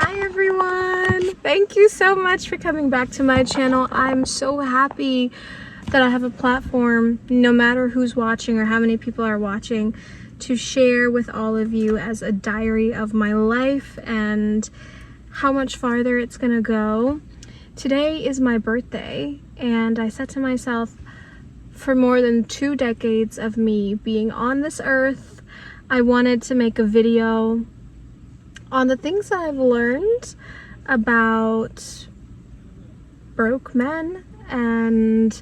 Hi everyone! Thank you so much for coming back to my channel. I'm so happy that I have a platform, no matter who's watching or how many people are watching, to share with all of you as a diary of my life and how much farther it's gonna go. Today is my birthday, and I said to myself, for more than 2 decades of me being on this earth, I wanted to make a video on the things that I've learned about broke men and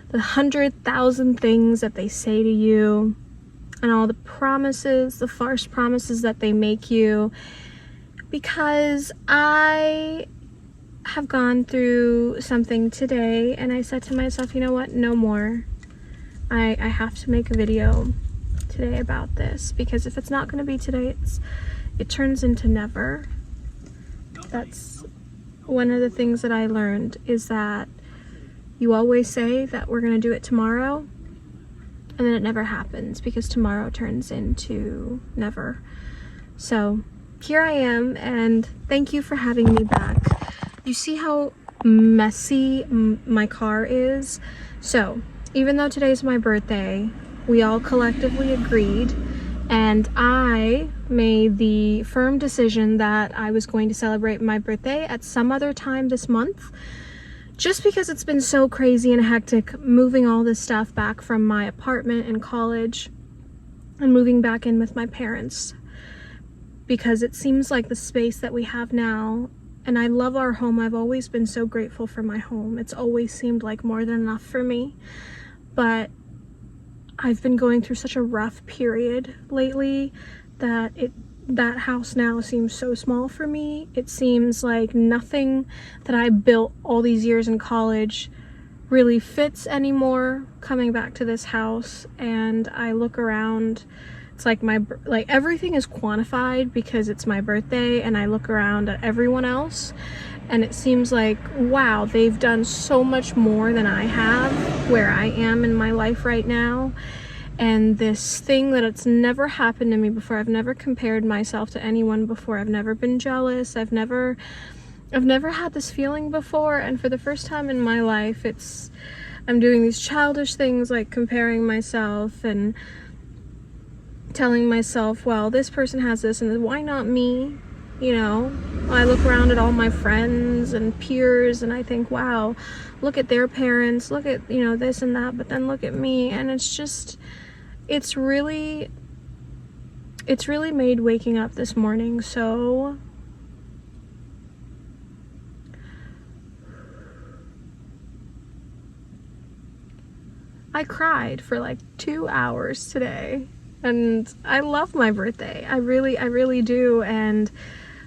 the 100,000 things that they say to you and all the promises, the false promises that they make you, because I have gone through something today and I said to myself, you know what, no more. I have to make a video today about this, because if it's not going to be today, it turns into never. That's one of the things that I learned, is that you always say that we're going to do it tomorrow, and then it never happens because tomorrow turns into never. So here I am, and thank you for having me back. You see how messy my car is? So even though today's my birthday, we all collectively agreed, and I made the firm decision that I was going to celebrate my birthday at some other time this month, just because it's been so crazy and hectic moving all this stuff back from my apartment in college and moving back in with my parents, because it seems like the space that we have now, and I love our home. I've always been so grateful for my home. It's always seemed like more than enough for me, but I've been going through such a rough period lately that that house now seems so small for me. It seems like nothing that I built all these years in college really fits anymore coming back to this house. And I look around, it's like everything is quantified because it's my birthday, and I look around at everyone else and it seems like, wow, they've done so much more than I have where I am in my life right now. And this thing that it's never happened to me before, I've never compared myself to anyone before, I've never been jealous, I've never had this feeling before, and for the first time in my life, I'm doing these childish things like comparing myself and telling myself, well, this person has this and why not me? You know, I look around at all my friends and peers and I think, wow, look at their parents, look at, you know, this and that, but then look at me. And it's really made waking up this morning so I cried for like 2 hours today, and I love my birthday. I really do. And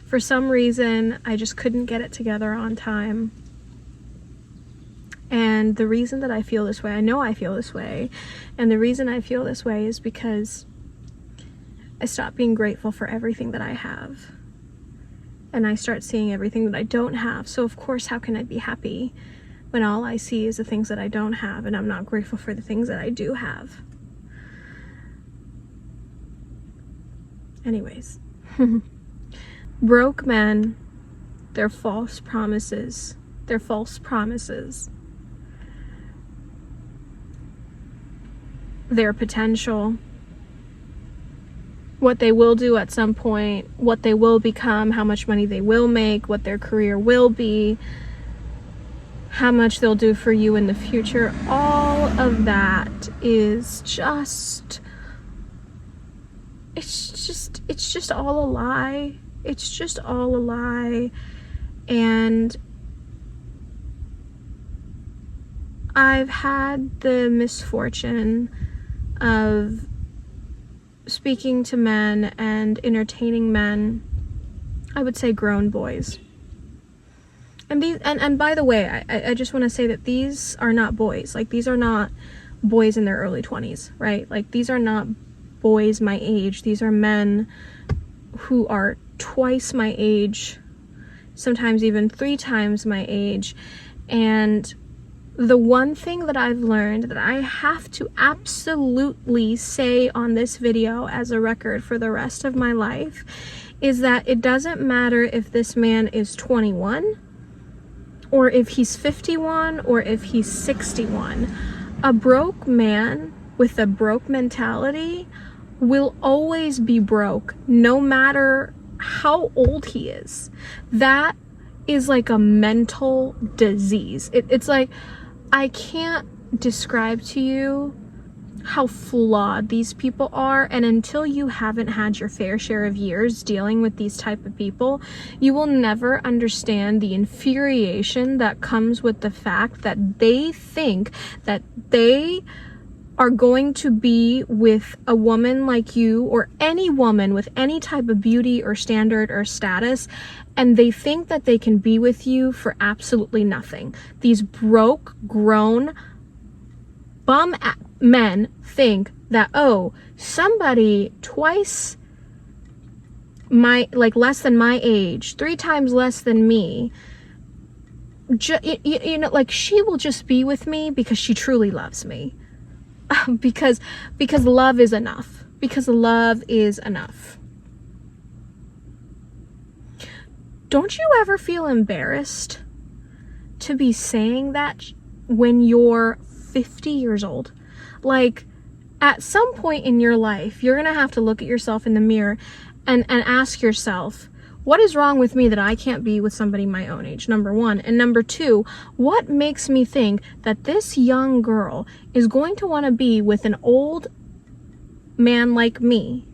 for some reason, I just couldn't get it together on time. And the reason that I feel this way, I know I feel this way, and the reason I feel this way is because I stopped being grateful for everything that I have. And I start seeing everything that I don't have. So of course, how can I be happy when all I see is the things that I don't have, and I'm not grateful for the things that I do have? Anyways. Broke men, their false promises, their potential, what they will do at some point, what they will become, how much money they will make, what their career will be, how much they'll do for you in the future. All of that is just, it's just all a lie. It's just all a lie. And I've had the misfortune of speaking to men and entertaining men, I would say grown boys. And by the way, I just want to say that these are not boys. Like, these are not boys in their early 20s, right? Like, these are not boys my age. These are men who are twice my age, sometimes even 3 times my age. And the one thing that I've learned that I have to absolutely say on this video as a record for the rest of my life is that it doesn't matter if this man is 21 or if he's 51 or if he's 61. A broke man with a broke mentality will always be broke, no matter how old he is. That is like a mental disease. It's like, I can't describe to you how flawed these people are, and until you haven't had your fair share of years dealing with these type of people, you will never understand the infuriation that comes with the fact that they think that they are going to be with a woman like you, or any woman with any type of beauty or standard or status, and they think that they can be with you for absolutely nothing. These broke, grown, bum men think that, oh, somebody twice my, like, less than my age, 3 times less than me, you know, like, she will just be with me because she truly loves me. because love is enough. Because love is enough. Don't you ever feel embarrassed to be saying that when you're 50 years old? Like, at some point in your life, you're gonna have to look at yourself in the mirror and ask yourself, what is wrong with me that I can't be with somebody my own age? Number one. And number two, what makes me think that this young girl is going to want to be with an old man like me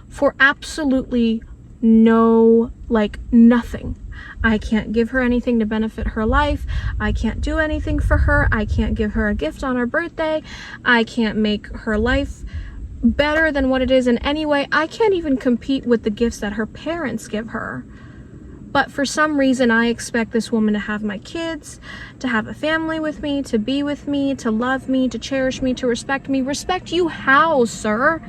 for absolutely no, like, nothing? I can't give her anything to benefit her life. I can't do anything for her. I can't give her a gift on her birthday. I can't make her life better than what it is in any way. I can't even compete with the gifts that her parents give her. But for some reason, I expect this woman to have my kids, to have a family with me, to be with me, to love me, to cherish me, to respect me. Respect you how, sir?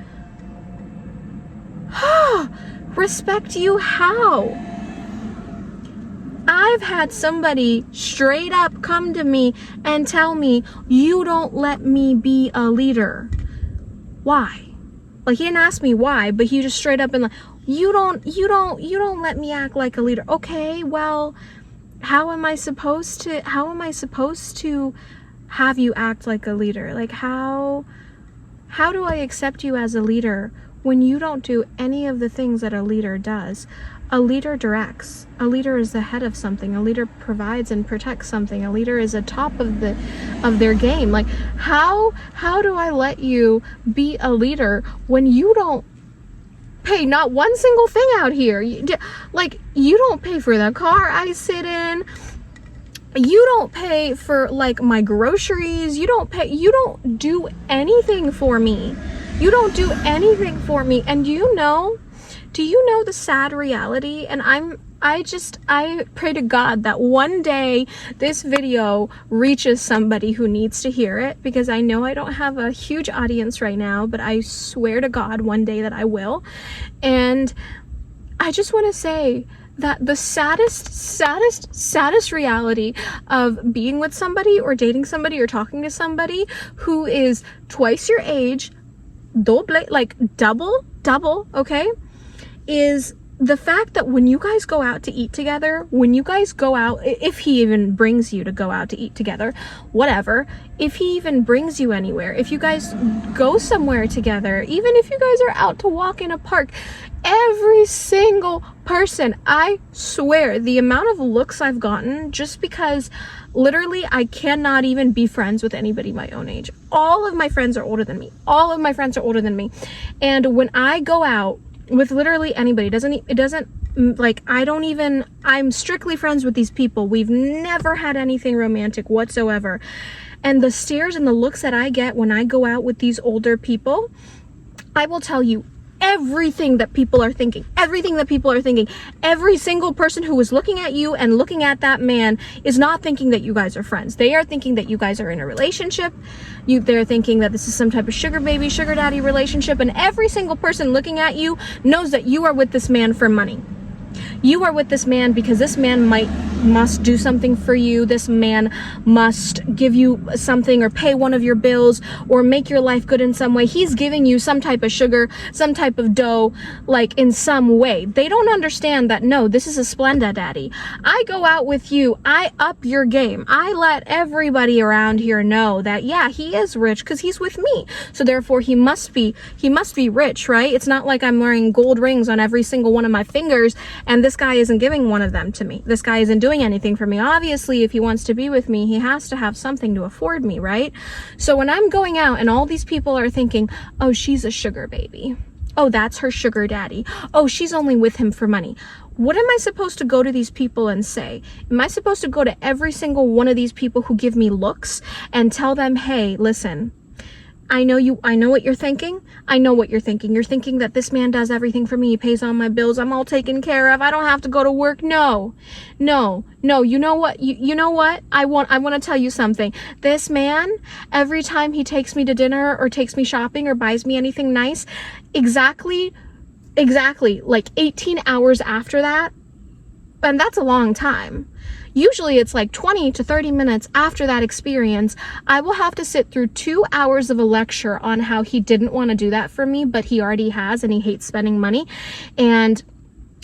Respect you how? I've had somebody straight up come to me and tell me, you don't let me be a leader. Why? Like, he didn't ask me why, but he just straight up and like, you don't let me act like a leader. Okay, well, how am I supposed to have you act like a leader? Like, how do I accept you as a leader when you don't do any of the things that a leader does? A leader directs. A leader is the head of something. A leader provides and protects something. A leader is a top of their game. Like, how do I let you be a leader when you don't pay not one single thing out here? You don't pay for the car I sit in. You don't pay for, like, my groceries. You don't do anything for me. You don't do anything for me. And do you know the sad reality? And I pray to God that one day this video reaches somebody who needs to hear it, because I know I don't have a huge audience right now, but I swear to God one day that I will. And I just want to say that the saddest reality of being with somebody or dating somebody or talking to somebody who is twice your age, double, okay, is the fact that when you guys go out to eat together, when you guys go out, if he even brings you to go out to eat together, whatever, if he even brings you anywhere, if you guys go somewhere together, even if you guys are out to walk in a park, every single person, I swear, the amount of looks I've gotten, just because literally I cannot even be friends with anybody my own age. All of my friends are older than me. And when I go out with literally anybody, I'm strictly friends with these people. We've never had anything romantic whatsoever. And the stares and the looks that I get when I go out with these older people, I will tell you everything that people are thinking. Every single person who is looking at you and looking at that man is not thinking that you guys are friends. They are thinking that you guys are in a relationship. They're thinking that this is some type of sugar baby, sugar daddy relationship. And every single person looking at you knows that you are with this man for money. You are with this man because this man might must do something for you. This man must give you something or pay one of your bills or make your life good in some way. He's giving you some type of sugar, some type of dough, like in some way. They don't understand that, no, this is a Splenda daddy. I go out with you, I up your game. I let everybody around here know that, yeah, he is rich because he's with me. So therefore he must be rich, right? It's not like I'm wearing gold rings on every single one of my fingers and this guy isn't giving one of them to me. This guy isn't doing anything for me. Obviously, if he wants to be with me, he has to have something to afford me, right? So when I'm going out and all these people are thinking, oh, she's a sugar baby. Oh, that's her sugar daddy. Oh, she's only with him for money. What am I supposed to go to these people and say? Am I supposed to go to every single one of these people who give me looks and tell them, hey, listen, I know what you're thinking. I know what you're thinking. You're thinking that this man does everything for me. He pays all my bills. I'm all taken care of. I don't have to go to work. No. You know what? You know what? I want to tell you something. This man, every time he takes me to dinner or takes me shopping or buys me anything nice, exactly like 18 hours after that, and that's a long time. Usually it's like 20 to 30 minutes after that experience, I will have to sit through 2 hours of a lecture on how he didn't want to do that for me, but he already has and he hates spending money, and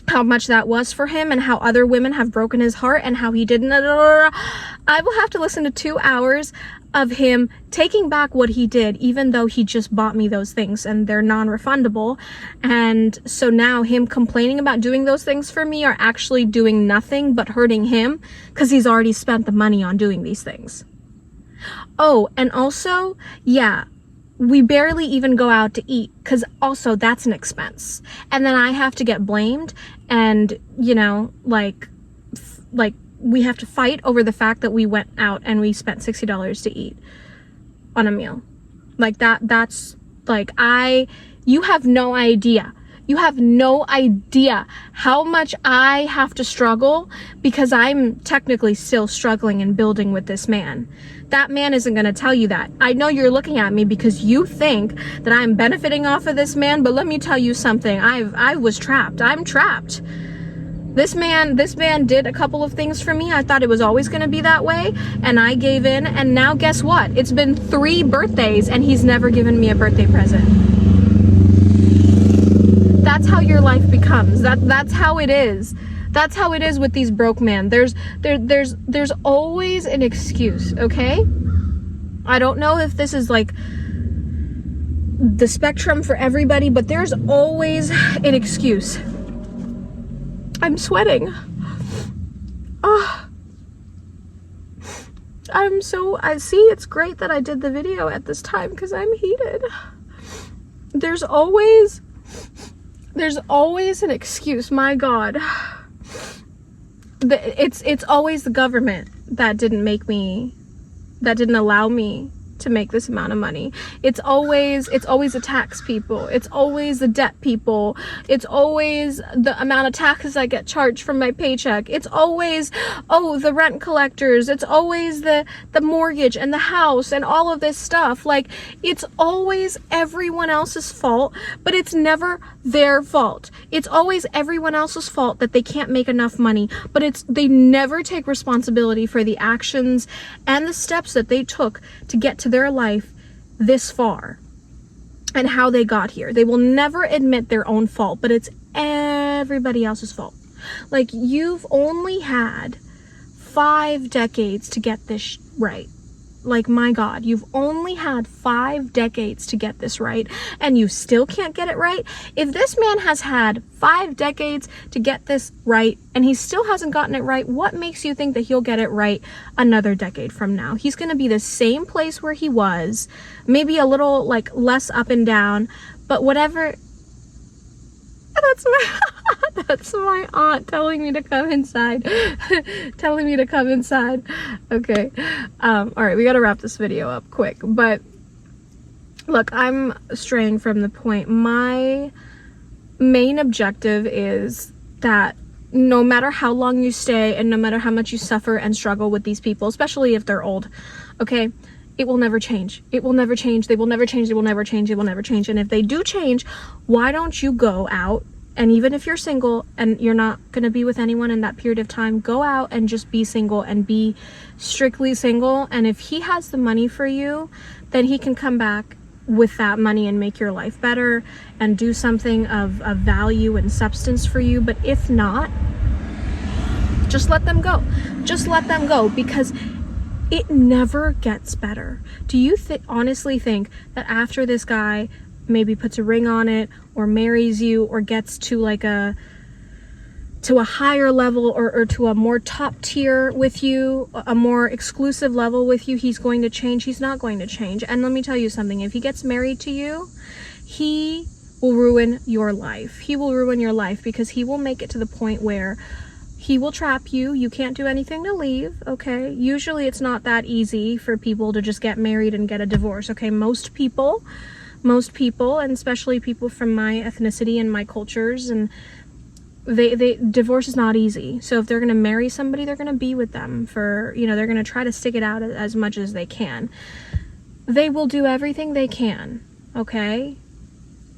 how much that was for him and how other women have broken his heart and how he didn't. I will have to listen to 2 hours of him taking back what he did, even though he just bought me those things and they're non-refundable. And so now him complaining about doing those things for me are actually doing nothing but hurting him because he's already spent the money on doing these things. Oh, and also, yeah, we barely even go out to eat because also that's an expense. And then I have to get blamed and, you know, like we have to fight over the fact that we went out and we spent $60 to eat on a meal. Like that's like, you have no idea. You have no idea how much I have to struggle because I'm technically still struggling and building with this man. That man isn't going to tell you that. I know you're looking at me because you think that I'm benefiting off of this man, but let me tell you something. I was trapped. I'm trapped. This man did a couple of things for me. I thought it was always going to be that way, and I gave in, and now guess what? It's been 3 birthdays, and he's never given me a birthday present. That's how your life becomes. That's how it is. That's how it is with these broke men. There's always an excuse, okay? I don't know if this is like the spectrum for everybody, but there's always an excuse. I'm sweating. Oh, I see, it's great that I did the video at this time because I'm heated. There's always an excuse. My God. It's always the government that didn't allow me to make this amount of money. It's always the tax people. It's always the debt people. It's always the amount of taxes I get charged from my paycheck. It's always, oh, the rent collectors. It's always the mortgage and the house and all of this stuff. Like, it's always everyone else's fault, but it's never their fault. It's always everyone else's fault that they can't make enough money, but they never take responsibility for the actions and the steps that they took to get to their life this far and how they got here. They will never admit their own fault, but it's everybody else's fault. Like, you've only had 5 decades to get this right. Like, my God, you've only had 5 decades to get this right, and you still can't get it right? If this man has had 5 decades to get this right, and he still hasn't gotten it right, what makes you think that he'll get it right another decade from now? He's going to be the same place where he was, maybe a little, like, less up and down, but whatever. That's my aunt telling me to come inside. Telling me to come inside. Okay. All right, we got to wrap this video up quick. But look, I'm straying from the point. My main objective is that no matter how long you stay and no matter how much you suffer and struggle with these people, especially if they're old, okay, it will never change. It will never change. They will never change. They will never change. They will never change. And if they do change, why don't you go out And even if you're single and you're not going to be with anyone in that period of time, go out and just be single and be strictly single. And if he has the money for you, then he can come back with that money and make your life better and do something of value and substance for you. But if not, just let them go. Just let them go, because it never gets better. Do you honestly think that after this guy maybe puts a ring on it or marries you or gets to like a higher level or to a more top tier with you, a more exclusive level with you, he's going to change? He's not going to change. And let me tell you something, if he gets married to you, he will ruin your life. He will ruin your life, because he will make it to the point where he will trap you. You can't do anything to leave, okay? Usually it's not that easy for people to just get married and get a divorce, okay? Most people, and especially people from my ethnicity and my cultures, and they divorce is not easy. So if they're going to marry somebody, they're going to be with them for, they're going to try to stick it out as much as they can. They will do everything they can, okay?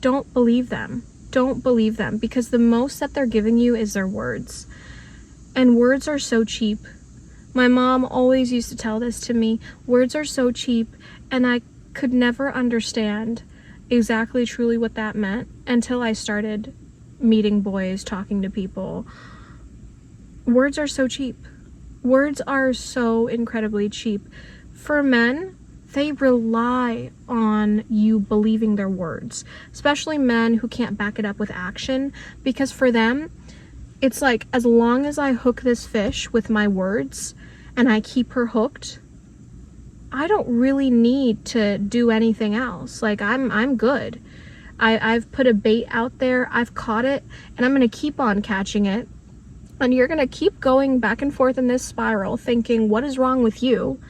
Don't believe them. Don't believe them, because the most that they're giving you is their words. And words are so cheap. My mom always used to tell this to me. Words are so cheap, and I could never understand exactly truly what that meant until I started meeting boys, talking to people. Words are so cheap. Words are so incredibly cheap. For men, they rely on you believing their words, especially men who can't back it up with action, because for them, it's like, as long as I hook this fish with my words and I keep her hooked, I don't really need to do anything else. Like, I'm good. I've put a bait out there, I've caught it, and I'm gonna keep on catching it. And you're gonna keep going back and forth in this spiral thinking, what is wrong with you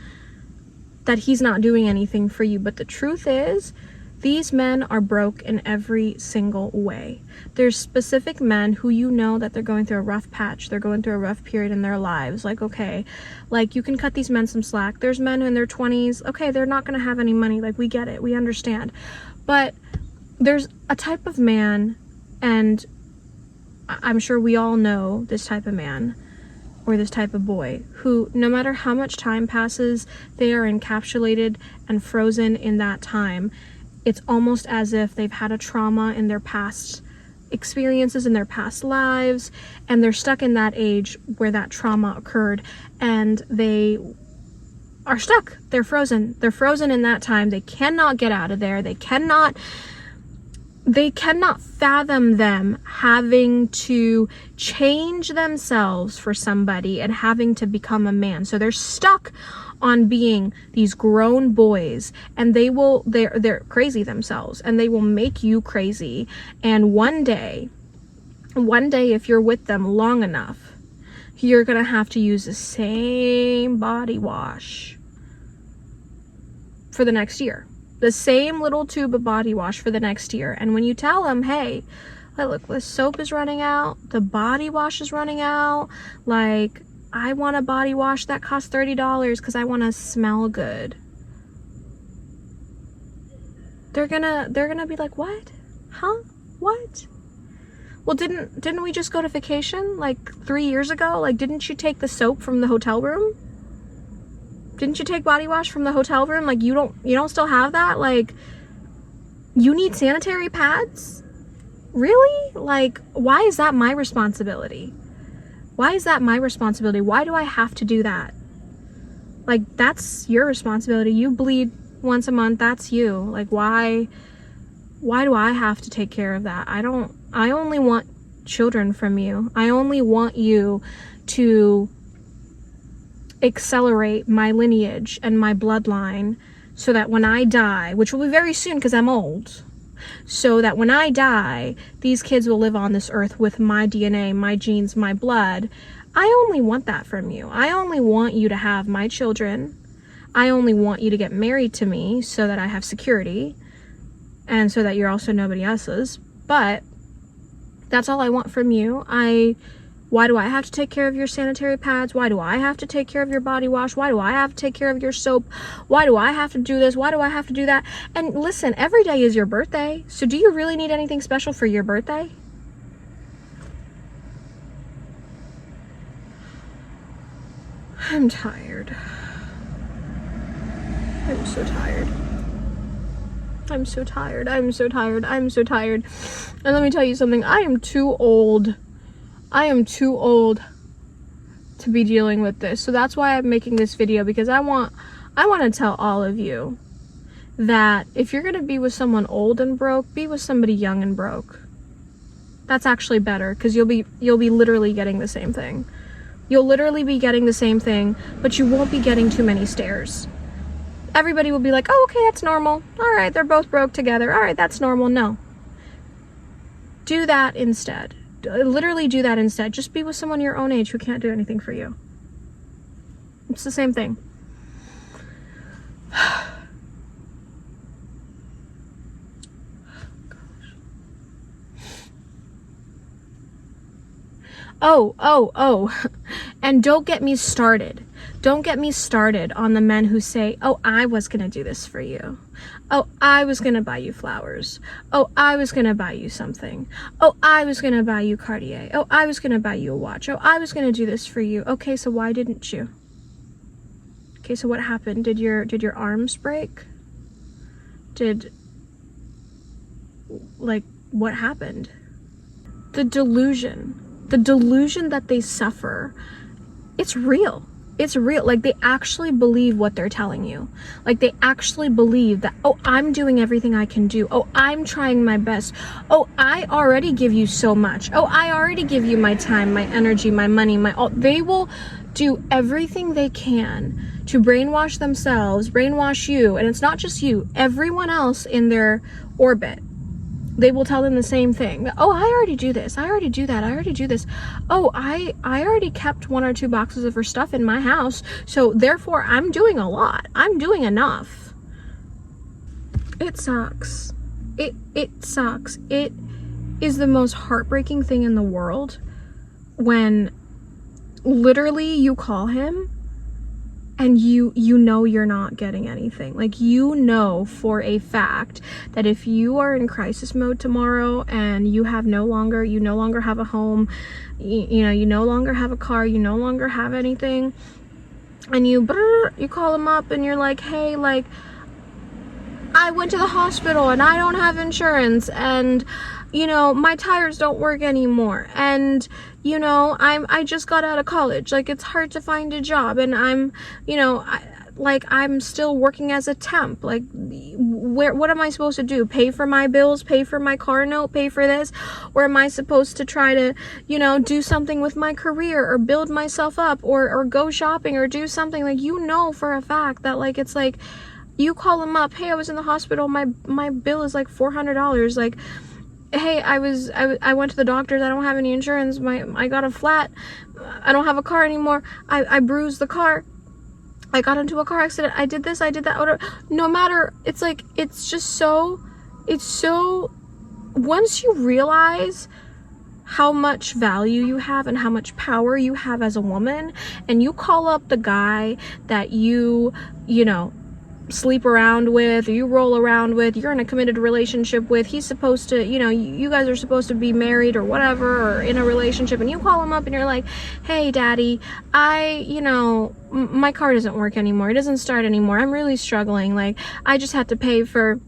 that he's not doing anything for you? But the truth is, these men are broke in every single way. There's specific men who that they're going through a rough patch, they're going through a rough period in their lives. Like, okay, like, you can cut these men some slack. There's men in their 20s, okay, they're not gonna have any money, like, we get it, we understand. But there's a type of man, and I'm sure we all know this type of man, or this type of boy, who no matter how much time passes, they are encapsulated and frozen in that time. It's almost as if they've had a trauma in their past experiences, in their past lives, and they're stuck in that age where that trauma occurred, and they are stuck. They're frozen. They're frozen in that time. They cannot get out of there. They cannot fathom them having to change themselves for somebody and having to become a man. So they're stuck on being these grown boys, and they're crazy themselves, and they will make you crazy. And one day, if you're with them long enough, you're gonna have to use the same body wash for the next year. The same little tube of body wash for the next year. And when you tell them, hey, look, the soap is running out, the body wash is running out, like, I want a body wash that costs $30 because I want to smell good, they're gonna be like, what? Huh? What? Well, didn't we just go to vacation like 3 years ago? Like, didn't you take the soap from the hotel room? Didn't you take body wash from the hotel room? Like, you don't still have that? Like, you need sanitary pads? Really? Like, why is that my responsibility? Why is that my responsibility? Why do I have to do that? Like, that's your responsibility. You bleed once a month, that's you. Like, why do I have to take care of that? I only want children from you. I only want you to accelerate my lineage and my bloodline, so that when I die, which will be very soon because I'm old, so that when I die, these kids will live on this earth with my DNA, my genes, my blood. I only want that from you. I only want you to have my children. I only want you to get married to me so that I have security, and so that you're also nobody else's. But that's all I want from you. Why do I have to take care of your sanitary pads? Why do I have to take care of your body wash? Why do I have to take care of your soap? Why do I have to do this? Why do I have to do that? And listen, every day is your birthday. So do you really need anything special for your birthday? I'm tired. I'm so tired. I'm so tired. I'm so tired. I'm so tired. And let me tell you something. I am too old. I am too old to be dealing with this. So that's why I'm making this video, because I want to tell all of you that if you're going to be with someone old and broke, be with somebody young and broke. That's actually better, because you'll be literally getting the same thing. You'll literally be getting the same thing, but you won't be getting too many stares. Everybody will be like, oh, okay, that's normal. All right, they're both broke together. All right, that's normal. No. Do that instead. Literally do that instead. Just be with someone your own age who can't do anything for you. It's the same thing. Oh. And don't get me started. Don't get me started on the men who say, oh, I was going to do this for you. Oh, I was going to buy you flowers. Oh, I was going to buy you something. Oh, I was going to buy you Cartier. Oh, I was going to buy you a watch. Oh, I was going to do this for you. Okay, so why didn't you? Okay, so what happened? Did your arms break? What happened? The delusion that they suffer, it's real. It's real. Like, they actually believe what they're telling you. Like, they actually believe that, oh, I'm doing everything I can do. Oh, I'm trying my best. Oh, I already give you so much. Oh, I already give you my time, my energy, my money, my all. They will do everything they can to brainwash themselves, brainwash you. And it's not just you, everyone else in their orbit. They will tell them the same thing. Oh, I already do this. I already do that. I already do this. Oh, I already kept 1 or 2 boxes of her stuff in my house. So therefore, I'm doing a lot. I'm doing enough. It sucks. It sucks. It is the most heartbreaking thing in the world when literally you call him and you know you're not getting anything. Like, you know for a fact that if you are in crisis mode tomorrow and you no longer have a home, you no longer have a car, you no longer have anything, and you call him up and you're like, hey, like, I went to the hospital and I don't have insurance, and my tires don't work anymore, and I just got out of college, like, it's hard to find a job, and I'm I'm still working as a temp, like, what am I supposed to do? Pay for my bills, pay for my car note, pay for this? Or am I supposed to try to do something with my career, or build myself up, or go shopping, or do something? Like, for a fact that, like, it's like, you call them up, hey, I was in the hospital, my bill is like $400, like, hey, I went to the doctors, I don't have any insurance, I got a flat, I don't have a car anymore, I bruised the car, I got into a car accident, I did this, I did that, whatever. No matter, it's like, it's so, once you realize how much value you have and how much power you have as a woman, and you call up the guy that you sleep around with, or you roll around with, you're in a committed relationship with, he's supposed to, you guys are supposed to be married or whatever, or in a relationship, and you call him up and you're like, hey, daddy, my car doesn't work anymore, it doesn't start anymore, I'm really struggling, like, I just had to pay for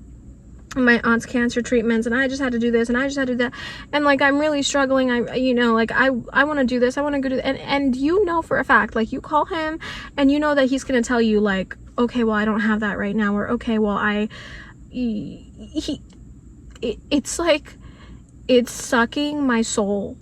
my aunt's cancer treatments, and I just had to do this, and I just had to do that, and like, I'm really struggling, I want to do this, I want to go do that, and for a fact, like, you call him and that he's gonna tell you, like, okay, well, I don't have that right now, or okay, well, it's like, it's sucking my soul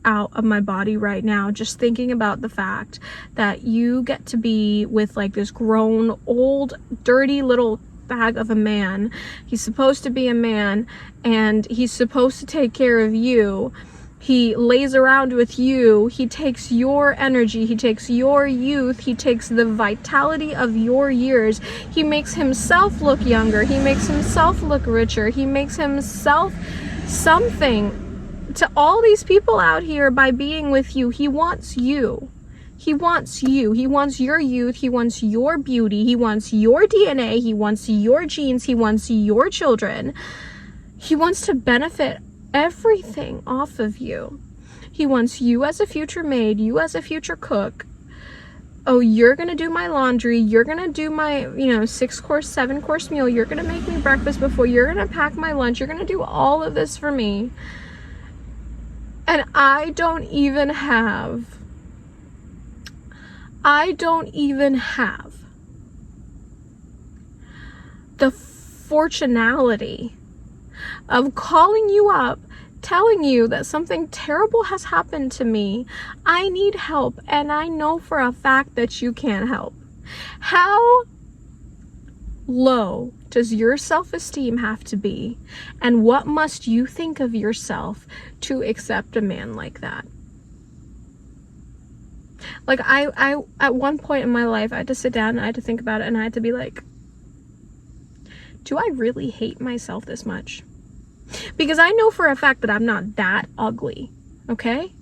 out of my body right now, just thinking about the fact that you get to be with, like, this grown, old, dirty little bag of a man. He's supposed to be a man, and he's supposed to take care of you. He lays around with you, he takes your energy, he takes your youth, he takes the vitality of your years, he makes himself look younger, he makes himself look richer, he makes himself something to all these people out here by being with you. He wants you. He wants you. He wants your youth. He wants your beauty. He wants your DNA. He wants your genes. He wants your children. He wants to benefit everything off of you. He wants you as a future maid, you as a future cook, oh, you're gonna do my laundry, you're gonna do my, 6-course, 7-course meal, you're gonna make me breakfast before, you're gonna pack my lunch, you're gonna do all of this for me. And I don't even have the fortunality of calling you up, telling you that something terrible has happened to me. I need help, and I know for a fact that you can't help. How low does your self-esteem have to be? And what must you think of yourself to accept a man like that? Like, I at one point in my life, I had to sit down and I had to think about it, and I had to be like, do I really hate myself this much? Because I know for a fact that I'm not that ugly, okay?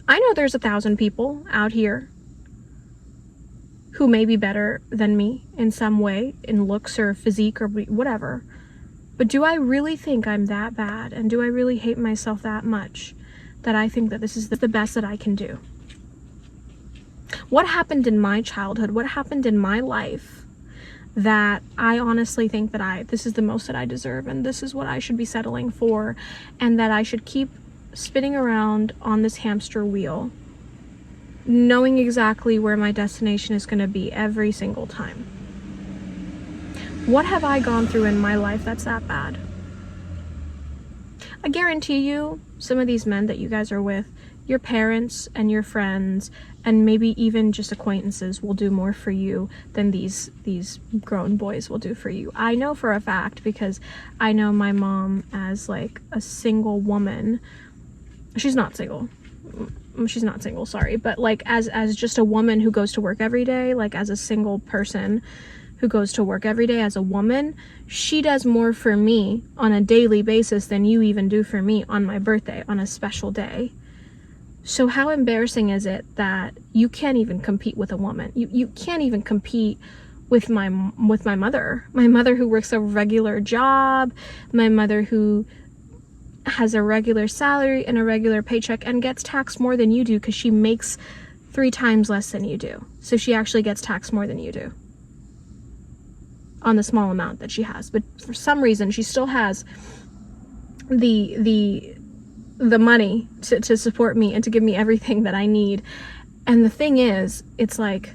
I know there's 1,000 people out here who may be better than me in some way, in looks or physique or whatever. But do I really think I'm that bad? And do I really hate myself that much that I think that this is the best that I can do? What happened in my childhood? What happened in my life that I honestly think that this is the most that I deserve, and this is what I should be settling for, and that I should keep spinning around on this hamster wheel, knowing exactly where my destination is going to be every single time? What have I gone through in my life that's that bad? I guarantee you, some of these men that you guys are with, your parents and your friends and maybe even just acquaintances will do more for you than these grown boys will do for you. I know for a fact, because I know my mom as like a single woman. She's not single, sorry, but like as just a woman who goes to work every day, like as a single person who goes to work every day as a woman, she does more for me on a daily basis than you even do for me on my birthday, on a special day. So how embarrassing is it that you can't even compete with a woman? You can't even compete with my mother. My mother who works a regular job, my mother who has a regular salary and a regular paycheck and gets taxed more than you do because she makes 3 times less than you do. So she actually gets taxed more than you do on the small amount that she has. But for some reason, she still has the money to support me and to give me everything that I need. And the thing is, it's like,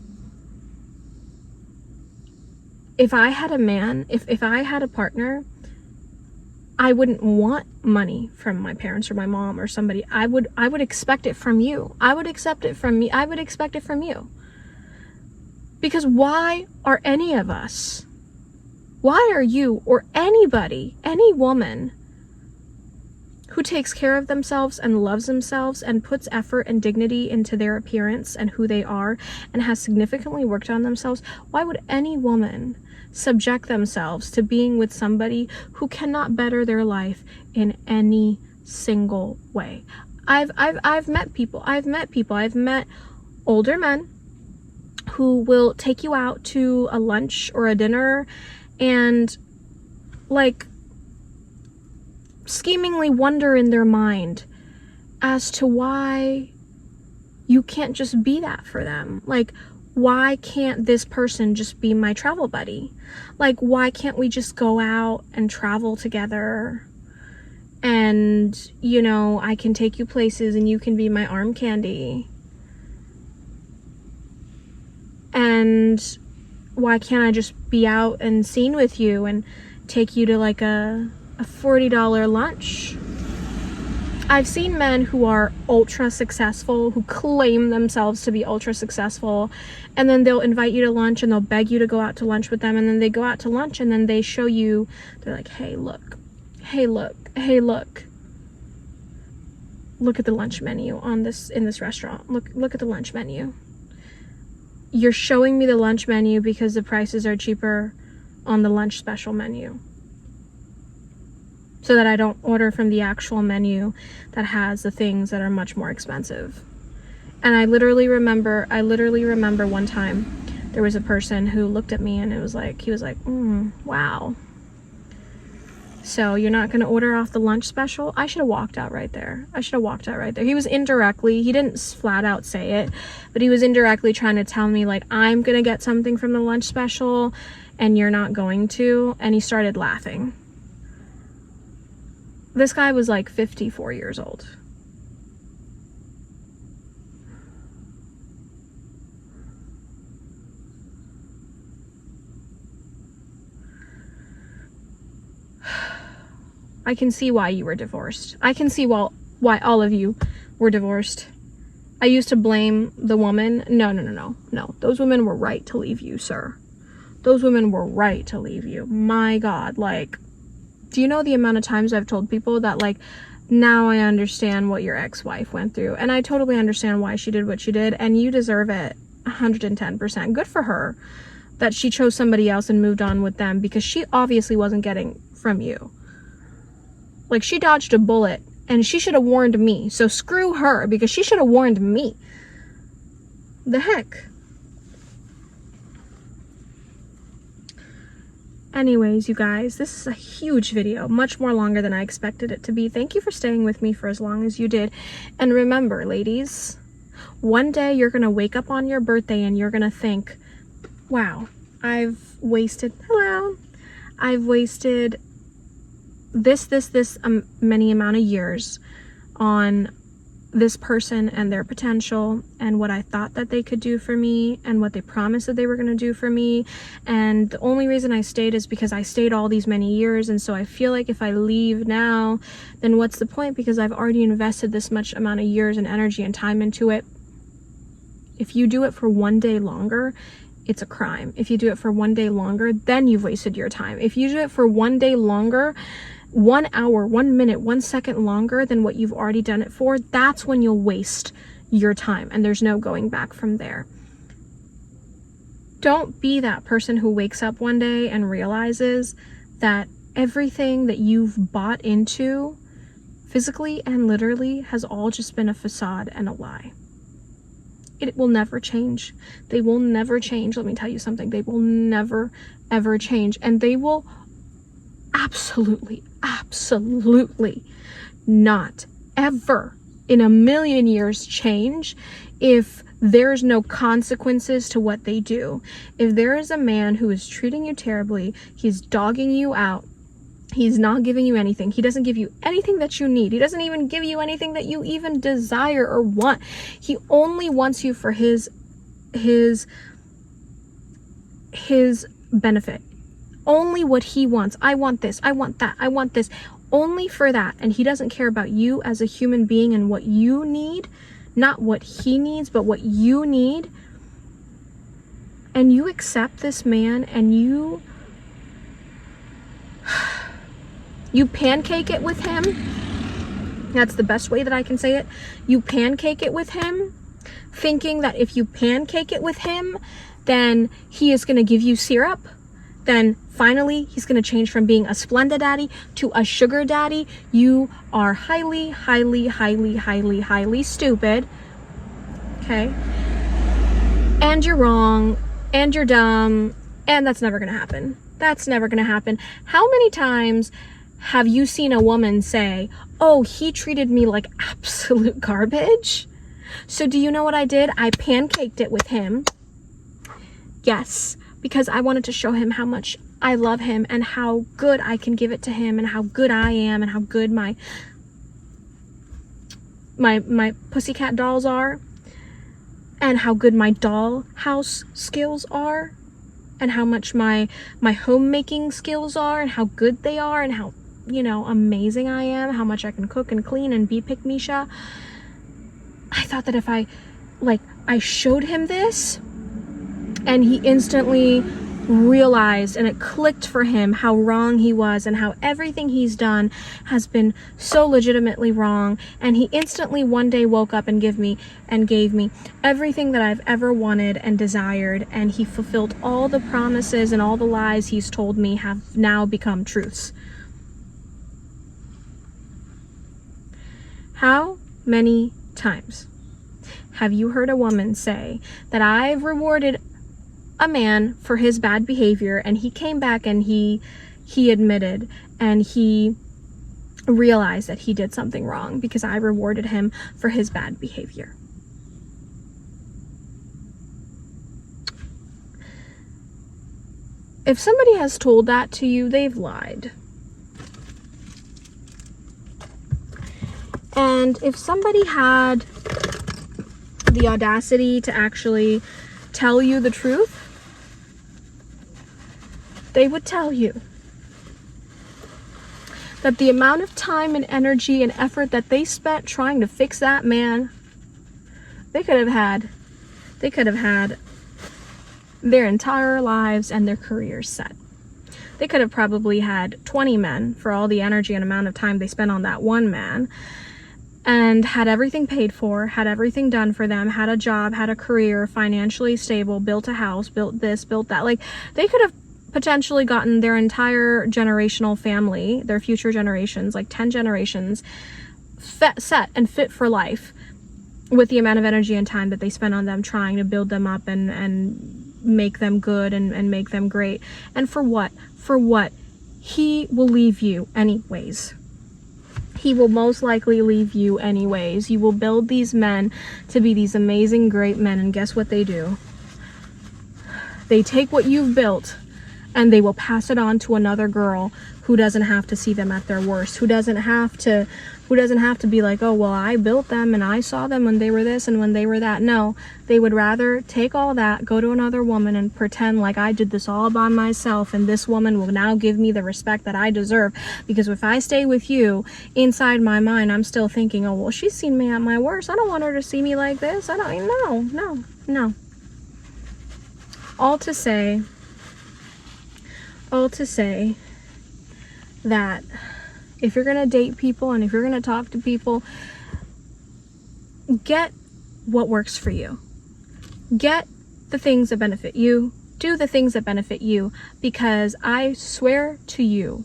if I had a man, if I had a partner, I wouldn't want money from my parents or my mom or somebody. I would expect it from you. I would accept it from me. I would expect it from you. Because why are any of us, why are you or anybody, any woman who takes care of themselves and loves themselves and puts effort and dignity into their appearance and who they are and has significantly worked on themselves, why would any woman subject themselves to being with somebody who cannot better their life in any single way? I've met people. I've met older men who will take you out to a lunch or a dinner and like schemingly wonder in their mind as to why you can't just be that for them. Like, why can't this person just be my travel buddy? Like, why can't we just go out and travel together? And, you know, I can take you places and you can be my arm candy. And why can't I just be out and seen with you and take you to like a $40 lunch? I've seen men who are ultra successful, who claim themselves to be ultra successful, and then they'll invite you to lunch and they'll beg you to go out to lunch with them, and then they go out to lunch and then they show you, they're like, hey look at the lunch menu in this restaurant. Look at the lunch menu. You're showing me the lunch menu because the prices are cheaper on the lunch special menu, so that I don't order from the actual menu that has the things that are much more expensive. And I literally remember one time there was a person who looked at me and he was like, wow, So you're not going to order off the lunch special? I should have walked out right there. He was indirectly, he didn't flat out say it, but he was indirectly trying to tell me, like, I'm going to get something from the lunch special and you're not going to. And he started laughing. This guy was like 54 years old. I can see why you were divorced. I can see why all of you were divorced. I used to blame the woman. No. Those women were right to leave you, sir. Those women were right to leave you. My God, like, do you know the amount of times I've told people that, like, now I understand what your ex-wife went through, and I totally understand why she did what she did, and you deserve it 110%. Good for her that she chose somebody else and moved on with them, because she obviously wasn't getting from you. Like, she dodged a bullet, and she should have warned me. So screw her, because she should have warned me. The heck? Anyways, you guys, this is a huge video, much more longer than I expected it to be. Thank you for staying with me for as long as you did. And remember, ladies, one day you're going to wake up on your birthday and you're going to think, wow, I've wasted this many amount of years on this person and their potential and what I thought that they could do for me and what they promised that they were going to do for me. And the only reason I stayed is because I stayed all these many years. And so I feel like if I leave now, then what's the point? Because I've already invested this much amount of years and energy and time into it. If you do it for one day longer, it's a crime. If you do it for one day longer, then you've wasted your time. If you do it for one day longer, 1 hour, 1 minute, 1 second longer than what you've already done it for, that's when you'll waste your time, and there's no going back from there. Don't be that person who wakes up one day and realizes that everything that you've bought into, physically and literally, has all just been a facade and a lie. It will never change. They will never change. Let me tell you something. They will never, ever change. And they will absolutely not ever in a million years change if there's no consequences to what they do. If there is a man who is treating you terribly, he's dogging you out, he's not giving you anything, he doesn't give you anything that you need, he doesn't even give you anything that you even desire or want, he only wants you for his benefit. Only what he wants. I want this, I want that, I want this, only for that. And he doesn't care about you as a human being and what you need, not what he needs, but what you need. And you accept this man and you pancake it with him. That's the best way that I can say it. You pancake it with him, thinking that if you pancake it with him, then he is going to give you syrup. Then finally, he's going to change from being a Splenda daddy to a sugar daddy. You are highly stupid. Okay? And you're wrong. And you're dumb. And that's never going to happen. That's never going to happen. How many times have you seen a woman say, oh, he treated me like absolute garbage? So do you know what I did? I pancaked it with him. Yes. Because I wanted to show him how much I love him and how good I can give it to him and how good I am and how good my pussycat dolls are and how good my doll house skills are and how much my homemaking skills are and how good they are and how, you know, amazing I am, how much I can cook and clean and be pick-me-sha. I thought that if I showed him this, and he instantly realized and it clicked for him how wrong he was and how everything he's done has been so legitimately wrong. And he instantly one day woke up and gave me everything that I've ever wanted and desired. And he fulfilled all the promises, and all the lies he's told me have now become truths. How many times have you heard a woman say that I've rewarded a man for his bad behavior and he came back and he admitted and he realized that he did something wrong because I rewarded him for his bad behavior. If somebody has told that to you, they've lied. And if somebody had the audacity to actually tell you the truth, they would tell you that the amount of time and energy and effort that they spent trying to fix that man, they could have had their entire lives and their careers set. They could have probably had 20 men for all the energy and amount of time they spent on that one man, and had everything paid for, had everything done for them, had a job, had a career, financially stable, built a house, built this, built that. Like, they could have potentially gotten their entire generational family, their future generations, like 10 generations, set and fit for life with the amount of energy and time that they spent on them, trying to build them up and make them good and make them great. And for what? For what? He will leave you anyways. He will most likely leave you anyways. You will build these men to be these amazing, great men, and guess what they do? They take what you've built and they will pass it on to another girl who doesn't have to see them at their worst, who doesn't have to be like, oh, well, I built them and I saw them when they were this and when they were that. No, they would rather take all that, go to another woman and pretend like I did this all by myself, and this woman will now give me the respect that I deserve. Because if I stay with you, inside my mind, I'm still thinking, oh, well, she's seen me at my worst. I don't want her to see me like this. No. All to say that if you're gonna date people and if you're gonna talk to people, get what works for you. Get the things that benefit you. Do the things that benefit you, because I swear to you,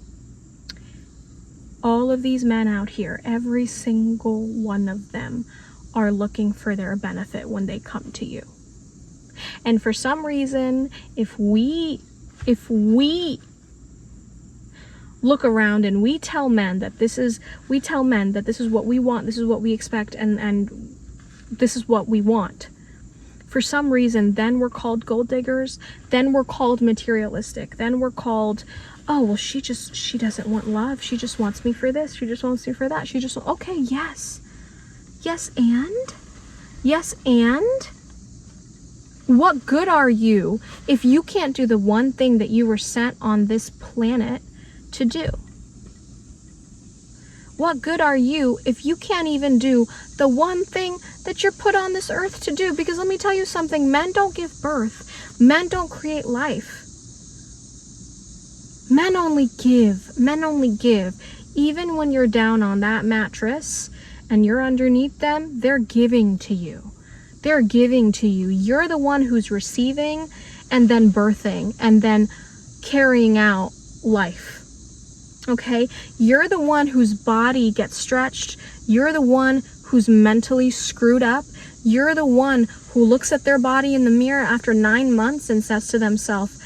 all of these men out here, every single one of them are looking for their benefit when they come to you. And for some reason, if we look around and we tell men that this is what we want, this is what we expect, and this is what we want, for some reason, then we're called gold diggers, then we're called materialistic, then we're called, oh, well, she doesn't want love, she just wants me for this, she just wants me for that, okay, yes, and what good are you if you can't do the one thing that you were sent on this planet to do? What good are you if you can't even do the one thing that you're put on this earth to do? Because let me tell you something, men don't give birth. Men don't create life. Men only give. Even when you're down on that mattress and you're underneath them, they're giving to you. You're the one who's receiving and then birthing and then carrying out life. Okay? You're the one whose body gets stretched. You're the one who's mentally screwed up. You're the one who looks at their body in the mirror after 9 months and says to themselves,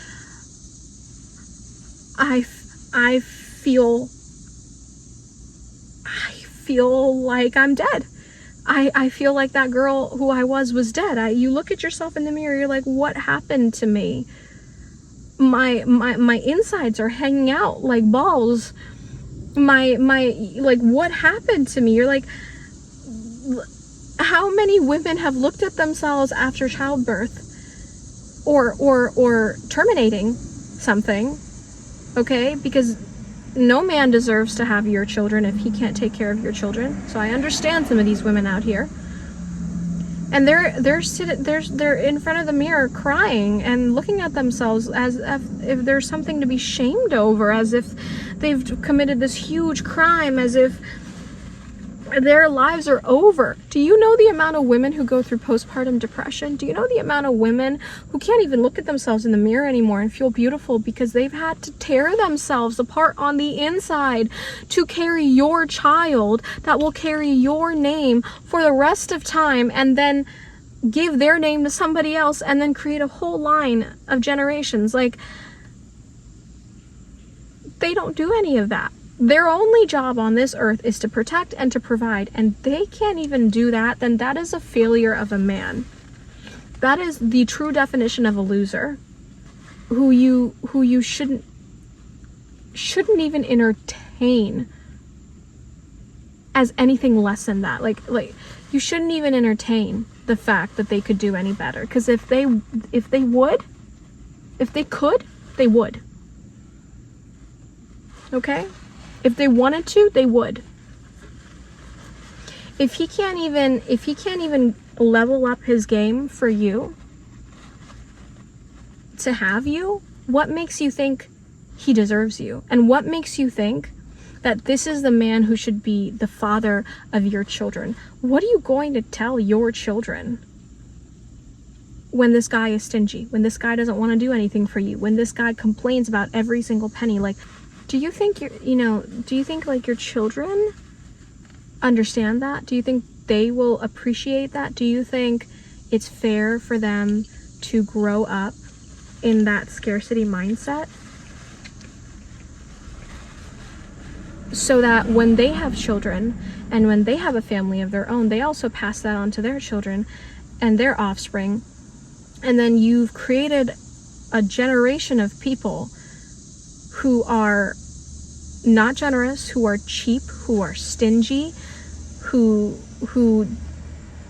I feel like I'm dead. I feel like that girl who I was dead. You look at yourself in the mirror, you're like, what happened to me? My insides are hanging out like balls. Like, what happened to me? You're like, how many women have looked at themselves after childbirth or terminating something, okay? Because no man deserves to have your children if he can't take care of your children. So I understand some of these women out here. And they're in front of the mirror crying and looking at themselves as if there's something to be shamed over, as if they've committed this huge crime, as if their lives are over. Do you know the amount of women who go through postpartum depression? Do you know the amount of women who can't even look at themselves in the mirror anymore and feel beautiful because they've had to tear themselves apart on the inside to carry your child that will carry your name for the rest of time, and then give their name to somebody else, and then create a whole line of generations? Like, they don't do any of that. Their only job on this earth is to protect and to provide, and they can't even do that, then that is a failure of a man. That is the true definition of a loser, who you shouldn't even entertain as anything less than that. Like you shouldn't even entertain the fact that they could do any better, because if they could, they would. Okay? If they wanted to, they would. If he can't even level up his game for you, to have you, what makes you think he deserves you? And what makes you think that this is the man who should be the father of your children? What are you going to tell your children when this guy is stingy, when this guy doesn't want to do anything for you, when this guy complains about every single penny? Like, do you think like your children understand that? Do you think they will appreciate that? Do you think it's fair for them to grow up in that scarcity mindset, so that when they have children and when they have a family of their own, they also pass that on to their children and their offspring? And then you've created a generation of people who are not generous, who are cheap, who are stingy, who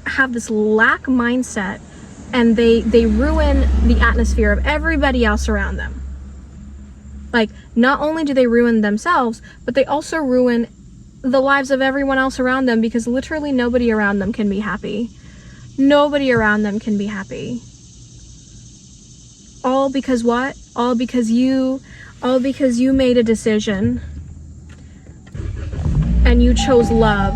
have this lack mindset, and they ruin the atmosphere of everybody else around them. Like, not only do they ruin themselves, but they also ruin the lives of everyone else around them, because literally nobody around them can be happy. Nobody around them can be happy. All because what? All because you made a decision and you chose love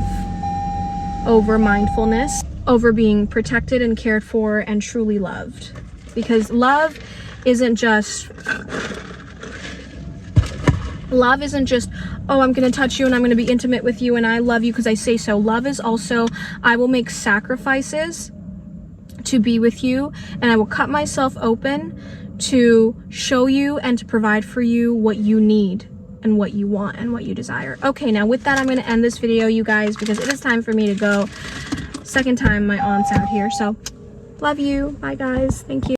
over mindfulness, over being protected and cared for and truly loved. Because love isn't just, oh, I'm gonna touch you and I'm gonna be intimate with you and I love you because I say so. Love is also, I will make sacrifices to be with you, and I will cut myself open to show you and to provide for you what you need and what you want and what you desire. Okay, now with that, I'm gonna end this video, you guys, because it is time for me to go. Second time my aunt's out here, so love you. Bye guys. Thank you.